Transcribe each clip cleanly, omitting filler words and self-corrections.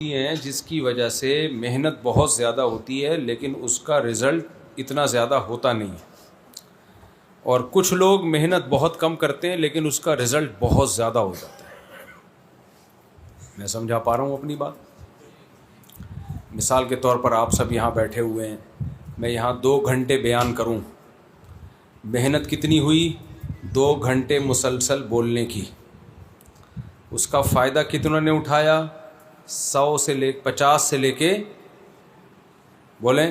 ہیں جس کی وجہ سے محنت بہت زیادہ ہوتی ہے لیکن اس کا رزلٹ اتنا زیادہ ہوتا نہیں ہے، اور کچھ لوگ محنت بہت کم کرتے ہیں لیکن اس کا رزلٹ بہت زیادہ ہو جاتا ہے۔ میں سمجھا پا رہا ہوں اپنی بات؟ مثال کے طور پر آپ سب یہاں بیٹھے ہوئے ہیں، میں یہاں 2 گھنٹے بیان کروں، محنت کتنی ہوئی؟ 2 گھنٹے مسلسل بولنے کی، اس کا فائدہ کتنوں نے اٹھایا؟ 100 سے 50 سے لے کے بولیں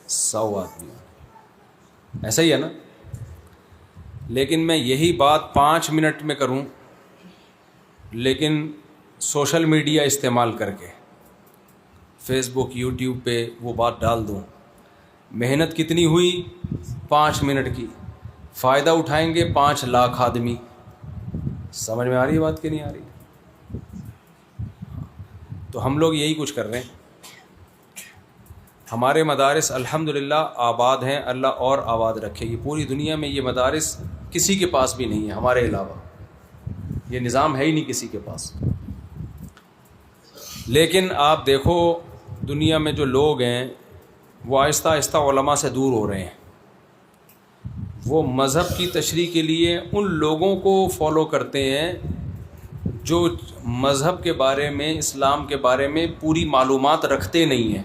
100 آدمی، ایسا ہی ہے نا؟ لیکن میں یہی بات 5 منٹ میں کروں لیکن سوشل میڈیا استعمال کر کے فیس بک یوٹیوب پہ وہ بات ڈال دوں، محنت کتنی ہوئی؟ 5 منٹ کی، فائدہ اٹھائیں گے 5 لاکھ آدمی۔ سمجھ میں آ رہی ہے بات کہ نہیں آ رہی؟ تو ہم لوگ یہی کچھ کر رہے ہیں۔ ہمارے مدارس الحمدللہ آباد ہیں، اللہ اور آباد رکھے۔ یہ پوری دنیا میں یہ مدارس کسی کے پاس بھی نہیں ہے ہمارے علاوہ، یہ نظام ہے ہی نہیں کسی کے پاس۔ لیکن آپ دیکھو دنیا میں جو لوگ ہیں وہ آہستہ آہستہ علماء سے دور ہو رہے ہیں، وہ مذہب کی تشریح کے لیے ان لوگوں کو فالو کرتے ہیں جو مذہب کے بارے میں، اسلام کے بارے میں پوری معلومات رکھتے نہیں ہیں۔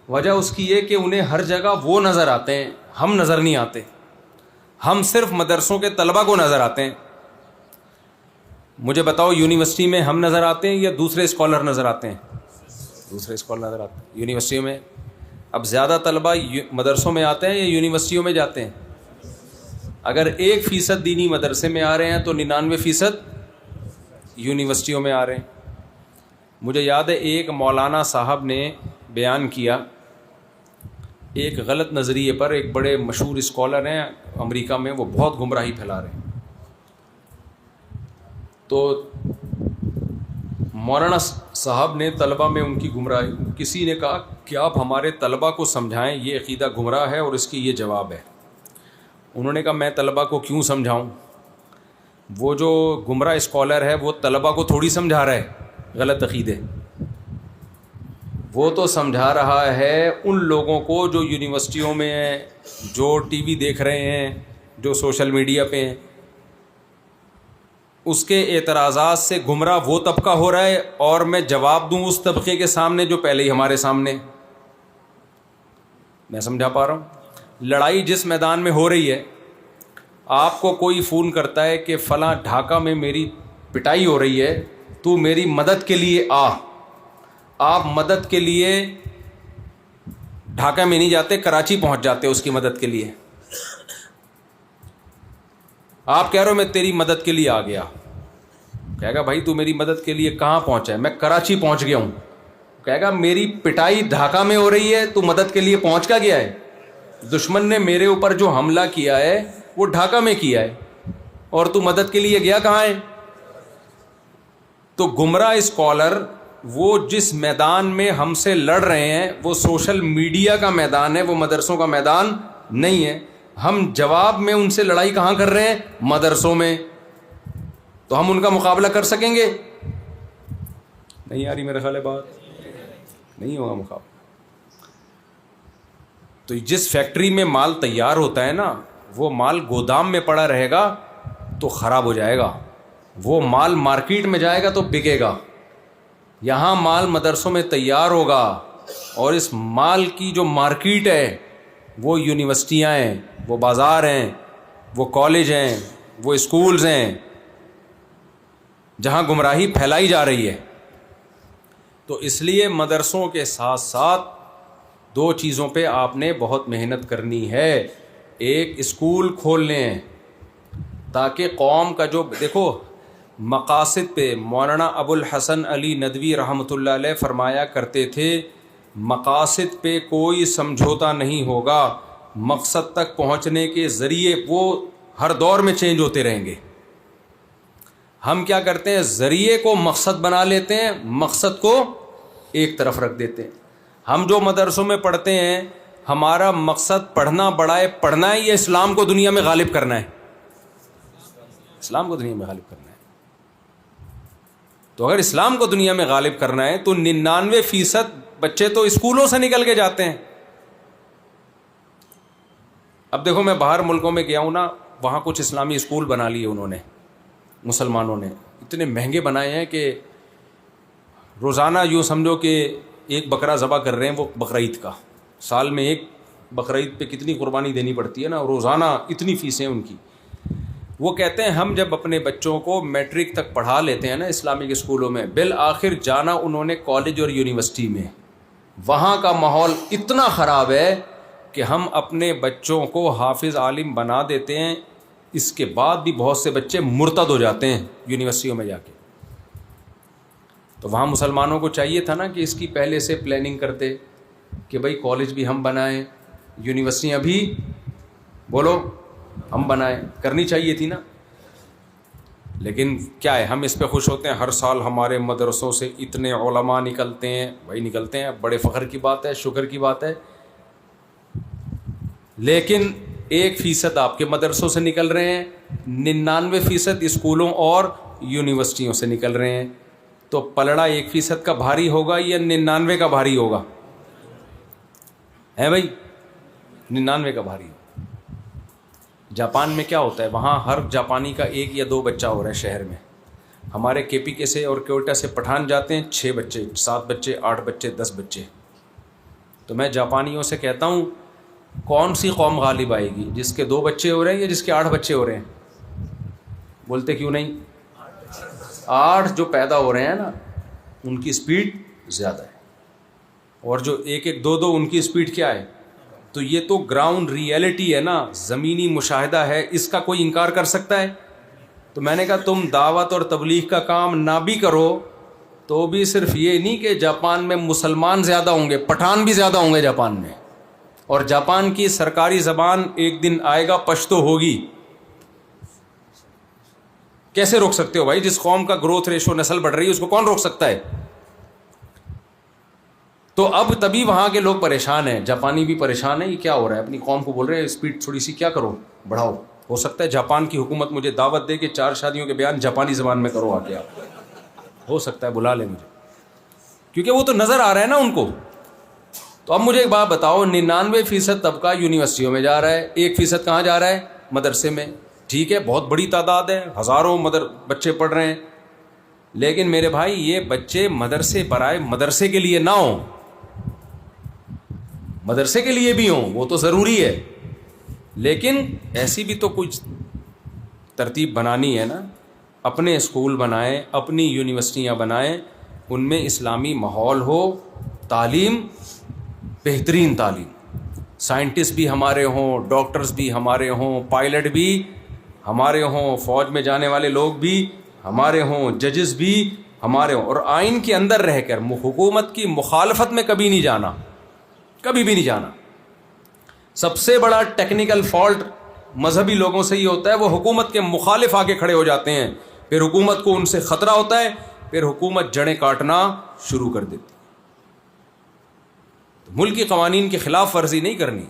وجہ اس کی یہ کہ انہیں ہر جگہ وہ نظر آتے ہیں، ہم نظر نہیں آتے۔ ہم صرف مدرسوں کے طلبہ کو نظر آتے ہیں۔ مجھے بتاؤ یونیورسٹی میں ہم نظر آتے ہیں یا دوسرے اسکالر نظر آتے ہیں؟ دوسرے اسکالر نظر آتے ہیں یونیورسٹیوں میں۔ اب زیادہ طلبہ مدرسوں میں آتے ہیں یا یونیورسٹیوں میں جاتے ہیں؟ اگر 1% دینی مدرسے میں آ رہے ہیں تو 99% یونیورسٹیوں میں آ رہے ہیں۔ مجھے یاد ہے ایک مولانا صاحب نے بیان کیا ایک غلط نظریے پر، ایک بڑے مشہور اسکالر ہیں امریکہ میں، وہ بہت گمراہی پھیلا رہے ہیں۔ تو مولانا صاحب نے طلبہ میں ان کی گمراہی، کسی نے کہا کہ آپ ہمارے طلبہ کو سمجھائیں یہ عقیدہ گمراہ ہے اور اس کی یہ جواب ہے۔ انہوں نے کہا میں طلبہ کو کیوں سمجھاؤں؟ وہ جو گمراہ اسکالر ہے وہ طلبہ کو تھوڑی سمجھا رہا ہے غلط عقیدے، وہ تو سمجھا رہا ہے ان لوگوں کو جو یونیورسٹیوں میں ہیں، جو ٹی وی دیکھ رہے ہیں، جو سوشل میڈیا پہ ہیں۔ اس کے اعتراضات سے گمراہ وہ طبقہ ہو رہا ہے اور میں جواب دوں اس طبقے کے سامنے جو پہلے ہی ہمارے سامنے۔ میں سمجھا پا رہا ہوں؟ لڑائی جس میدان میں ہو رہی ہے، آپ کو کوئی فون کرتا ہے کہ فلاں ڈھاکہ میں میری پٹائی ہو رہی ہے، تو میری مدد کے لیے آ۔ آپ مدد کے لیے ڈھاکہ میں نہیں جاتے، کراچی پہنچ جاتے اس کی مدد کے لیے۔ آپ کہہ رہے ہو میں تیری مدد کے لیے آ گیا، کہے گا بھائی تو میری مدد کے لیے کہاں پہنچا ہے؟ میں کراچی پہنچ گیا ہوں۔ کہے گا میری پٹائی ڈھاکہ میں ہو رہی ہے، تو مدد کے لیے پہنچ کا گیا ہے؟ دشمن نے میرے اوپر جو حملہ کیا ہے وہ ڈھاکہ میں کیا ہے، اور تو مدد کے لیے گیا کہاں ہے؟ تو گمراہ اسکالر وہ جس میدان میں ہم سے لڑ رہے ہیں وہ سوشل میڈیا کا میدان ہے، وہ مدرسوں کا میدان نہیں ہے۔ ہم جواب میں ان سے لڑائی کہاں کر رہے ہیں؟ مدرسوں میں۔ تو ہم ان کا مقابلہ کر سکیں گے؟ نہیں آ رہی میرے خیال ہے بات؟ نہیں ہوگا مقابلہ۔ تو جس فیکٹری میں مال تیار ہوتا ہے نا، وہ مال گودام میں پڑا رہے گا تو خراب ہو جائے گا، وہ مال مارکیٹ میں جائے گا تو بکے گا۔ یہاں مال مدرسوں میں تیار ہوگا، اور اس مال کی جو مارکیٹ ہے وہ یونیورسٹیاں ہیں، وہ بازار ہیں، وہ کالج ہیں، وہ اسکولز ہیں جہاں گمراہی پھیلائی جا رہی ہے۔ تو اس لیے مدرسوں کے ساتھ ساتھ 2 چیزوں پہ آپ نے بہت محنت کرنی ہے۔ ایک اسکول کھولنے ہیں تاکہ قوم کا جو دیکھو مقاصد پہ، مولانا ابو الحسن علی ندوی رحمۃ اللہ علیہ فرمایا کرتے تھے مقاصد پہ کوئی سمجھوتا نہیں ہوگا، مقصد تک پہنچنے کے ذریعے وہ ہر دور میں چینج ہوتے رہیں گے۔ ہم کیا کرتے ہیں؟ ذریعے کو مقصد بنا لیتے ہیں، مقصد کو ایک طرف رکھ دیتے ہیں۔ ہم جو مدرسوں میں پڑھتے ہیں، ہمارا مقصد پڑھنا پڑھنا ہے یا اسلام کو دنیا میں غالب کرنا ہے؟ اسلام کو دنیا میں غالب کرنا ہے۔ تو اگر اسلام کو دنیا میں غالب کرنا ہے تو 99% بچے تو اسکولوں سے نکل کے جاتے ہیں. اب دیکھو میں باہر ملکوں میں گیا ہوں نا, وہاں کچھ اسلامی اسکول بنا لیے انہوں نے, مسلمانوں نے اتنے مہنگے بنائے ہیں کہ روزانہ یوں سمجھو کہ ایک بکرا ذبح کر رہے ہیں وہ بقرعید کا. سال میں ایک بقرعید پہ کتنی قربانی دینی پڑتی ہے نا, روزانہ اتنی فیسیں ان کی. وہ کہتے ہیں ہم جب اپنے بچوں کو میٹرک تک پڑھا لیتے ہیں نا اسلامک اسکولوں میں, بالآخر جانا انہوں نے کالج اور یونیورسٹی میں, وہاں کا ماحول اتنا خراب ہے کہ ہم اپنے بچوں کو حافظ عالم بنا دیتے ہیں, اس کے بعد بھی بہت سے بچے مرتد ہو جاتے ہیں یونیورسٹیوں میں جا کے. تو وہاں مسلمانوں کو چاہیے تھا نا کہ اس کی پہلے سے پلاننگ کرتے کہ بھائی کالج بھی ہم بنائیں, یونیورسٹیاں بھی بولو ہم بنائیں, کرنی چاہیے تھی نا. لیکن کیا ہے, ہم اس پہ خوش ہوتے ہیں ہر سال ہمارے مدرسوں سے اتنے علماء نکلتے ہیں. بھائی نکلتے ہیں, بڑے فخر کی بات ہے, شکر کی بات ہے. لیکن 1% آپ کے مدرسوں سے نکل رہے ہیں, 99% اسکولوں اور یونیورسٹیوں سے نکل رہے ہیں. تو پلڑا 1% کا بھاری ہوگا یا 99 کا بھاری ہوگا؟ ہے بھائی 99 کا بھاری. جاپان میں کیا ہوتا ہے, وہاں ہر جاپانی کا 1 یا 2 بچہ ہو رہا ہے شہر میں. ہمارے کے پی کے سے اور کوئٹہ سے پٹھان جاتے ہیں 6 بچے, 7 بچے, 8 بچے, 10 بچے. تو میں جاپانیوں سے کہتا ہوں کون سی قوم غالب آئے گی, جس کے 2 بچے ہو رہے ہیں یا جس کے 8 بچے ہو رہے ہیں؟ بولتے کیوں نہیں؟ 8 جو پیدا ہو رہے ہیں نا ان کی سپیڈ زیادہ ہے, اور جو 1-1, 2-2 ان کی سپیڈ کیا ہے. تو یہ تو گراؤنڈ ریئلٹی ہے نا, زمینی مشاہدہ ہے, اس کا کوئی انکار کر سکتا ہے؟ تو میں نے کہا تم دعوت اور تبلیغ کا کام نہ بھی کرو تو بھی صرف یہ نہیں کہ جاپان میں مسلمان زیادہ ہوں گے, پٹھان بھی زیادہ ہوں گے جاپان میں, اور جاپان کی سرکاری زبان ایک دن آئے گا پشتو ہوگی. کیسے روک سکتے ہو بھائی؟ جس قوم کا گروتھ ریشو نسل بڑھ رہی ہے اس کو کون روک سکتا ہے؟ تو اب تبھی وہاں کے لوگ پریشان ہیں, جاپانی بھی پریشان ہیں. یہ کیا ہو رہا ہے؟ اپنی قوم کو بول رہے ہیں اسپیڈ تھوڑی سی کیا کرو, بڑھاؤ. ہو سکتا ہے جاپان کی حکومت مجھے دعوت دے کہ 4 شادیوں کے بیان جاپانی زبان میں کرو, آ کے آپ ہو سکتا ہے بلا لیں مجھے, کیونکہ وہ تو نظر آ رہا ہے نا ان کو. تو اب مجھے ایک بات بتاؤ, 99% طبقہ یونیورسٹیوں میں جا رہا ہے, 1% کہاں جا رہا ہے؟ مدرسے میں. ٹھیک ہے, بہت بڑی تعداد ہے, ہزاروں بچے پڑھ رہے ہیں. لیکن میرے بھائی یہ بچے مدرسے برائے مدرسے کے لیے نہ ہوں, مدرسے کے لیے بھی ہوں, وہ تو ضروری ہے. لیکن ایسی بھی تو کچھ ترتیب بنانی ہے نا. اپنے اسکول بنائیں, اپنی یونیورسٹیاں بنائیں, ان میں اسلامی ماحول ہو, تعلیم بہترین تعلیم, سائنٹسٹ بھی ہمارے ہوں, ڈاکٹرز بھی ہمارے ہوں, پائلٹ بھی ہمارے ہوں, فوج میں جانے والے لوگ بھی ہمارے ہوں, ججز بھی ہمارے ہوں, اور آئین کے اندر رہ کر حکومت کی مخالفت میں کبھی نہیں جانا, کبھی بھی نہیں جانا. سب سے بڑا ٹیکنیکل فالٹ مذہبی لوگوں سے یہ ہوتا ہے, وہ حکومت کے مخالف آگے کھڑے ہو جاتے ہیں, پھر حکومت کو ان سے خطرہ ہوتا ہے, پھر حکومت جڑیں کاٹنا شروع کر دیتی. ملک کی قوانین کی خلاف ورزی نہیں کرنی,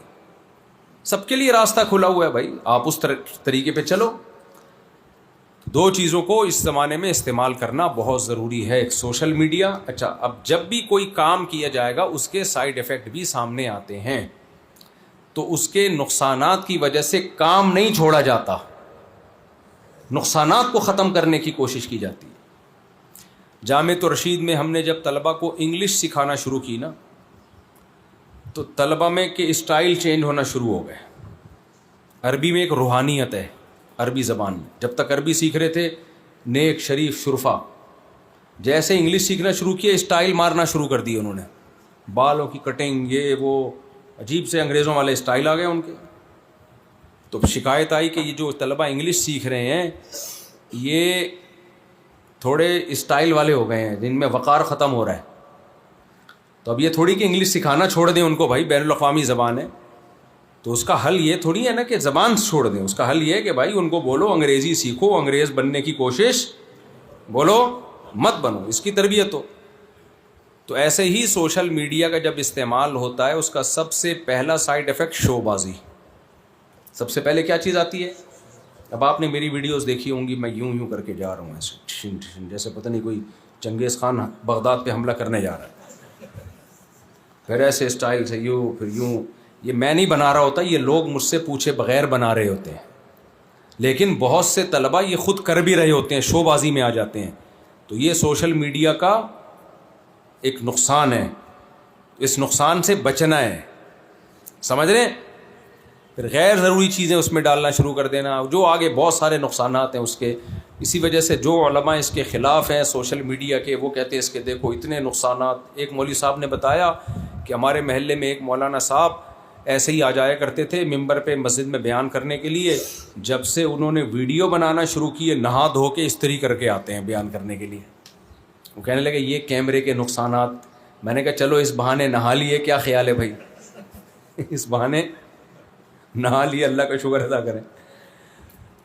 سب کے لیے راستہ کھلا ہوا ہے بھائی, آپ اس طریقے پہ چلو. 2 چیزوں کو اس زمانے میں استعمال کرنا بہت ضروری ہے, ایک سوشل میڈیا. اچھا, اب جب بھی کوئی کام کیا جائے گا اس کے سائیڈ ایفیکٹ بھی سامنے آتے ہیں, تو اس کے نقصانات کی وجہ سے کام نہیں چھوڑا جاتا, نقصانات کو ختم کرنے کی کوشش کی جاتی ہے. جامعۃ الرشید میں ہم نے جب طلبہ کو انگلش سکھانا شروع کی نا, تو طلبہ میں کہ اسٹائل چینج ہونا شروع ہو گئے. عربی میں ایک روحانیت ہے, عربی زبان میں جب تک عربی سیکھ رہے تھے نیک شریف شرفا, جیسے انگلش سیکھنا شروع کیا اسٹائل مارنا شروع کر دی انہوں نے, بالوں کی کٹنگ, یہ وہ عجیب سے انگریزوں والے اسٹائل آ گئے ان کے. تو شکایت آئی کہ یہ جو طلبہ انگلش سیکھ رہے ہیں یہ تھوڑے اسٹائل والے ہو گئے ہیں, جن میں وقار ختم ہو رہا ہے. تو اب یہ تھوڑی کہ انگلش سکھانا چھوڑ دیں ان کو, بھائی بین الاقوامی زبان ہے. تو اس کا حل یہ تھوڑی ہے نا کہ زبان چھوڑ دیں, اس کا حل یہ ہے کہ بھائی ان کو بولو انگریزی سیکھو, انگریز بننے کی کوشش بولو مت بنو, اس کی تربیت ہو. تو ایسے ہی سوشل میڈیا کا جب استعمال ہوتا ہے اس کا سب سے پہلا سائیڈ ایفیکٹ شو بازی. سب سے پہلے کیا چیز آتی ہے؟ اب آپ نے میری ویڈیوز دیکھی ہوں گی, میں یوں کر کے جا رہا ہوں ایسے جیسے پتہ نہیں کوئی چنگیز خان بغداد پہ حملہ کرنے جا رہا ہے، پھر ایسے اسٹائل سے یوں پھر یوں. یہ میں نہیں بنا رہا ہوتا، یہ لوگ مجھ سے پوچھے بغیر بنا رہے ہوتے ہیں. لیکن بہت سے طلباء یہ خود کر بھی رہے ہوتے ہیں، شو بازی میں آ جاتے ہیں. تو یہ سوشل میڈیا کا ایک نقصان ہے، اس نقصان سے بچنا ہے، سمجھ رہے ہیں؟ پھر غیر ضروری چیزیں اس میں ڈالنا شروع کر دینا، جو آگے بہت سارے نقصانات ہیں اس کے. اسی وجہ سے جو علماء اس کے خلاف ہیں سوشل میڈیا کے، وہ کہتے ہیں اس کے دیکھو اتنے نقصانات. ایک مولوی صاحب نے بتایا کہ ہمارے محلے میں ایک مولانا صاحب ایسے ہی آ جایا کرتے تھے ممبر پہ مسجد میں بیان کرنے کے لیے. جب سے انہوں نے ویڈیو بنانا شروع کیے، نہا دھو کے استری کر کے آتے ہیں بیان کرنے کے لیے. وہ کہنے لگے یہ کیمرے کے نقصانات. میں نے کہا چلو اس بہانے نہا لیے، کیا خیال ہے بھائی؟ اس بہانے نہا لیے، اللہ کا شکر ادا کریں.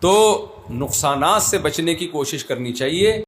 تو نقصانات سے بچنے کی کوشش کرنی چاہیے.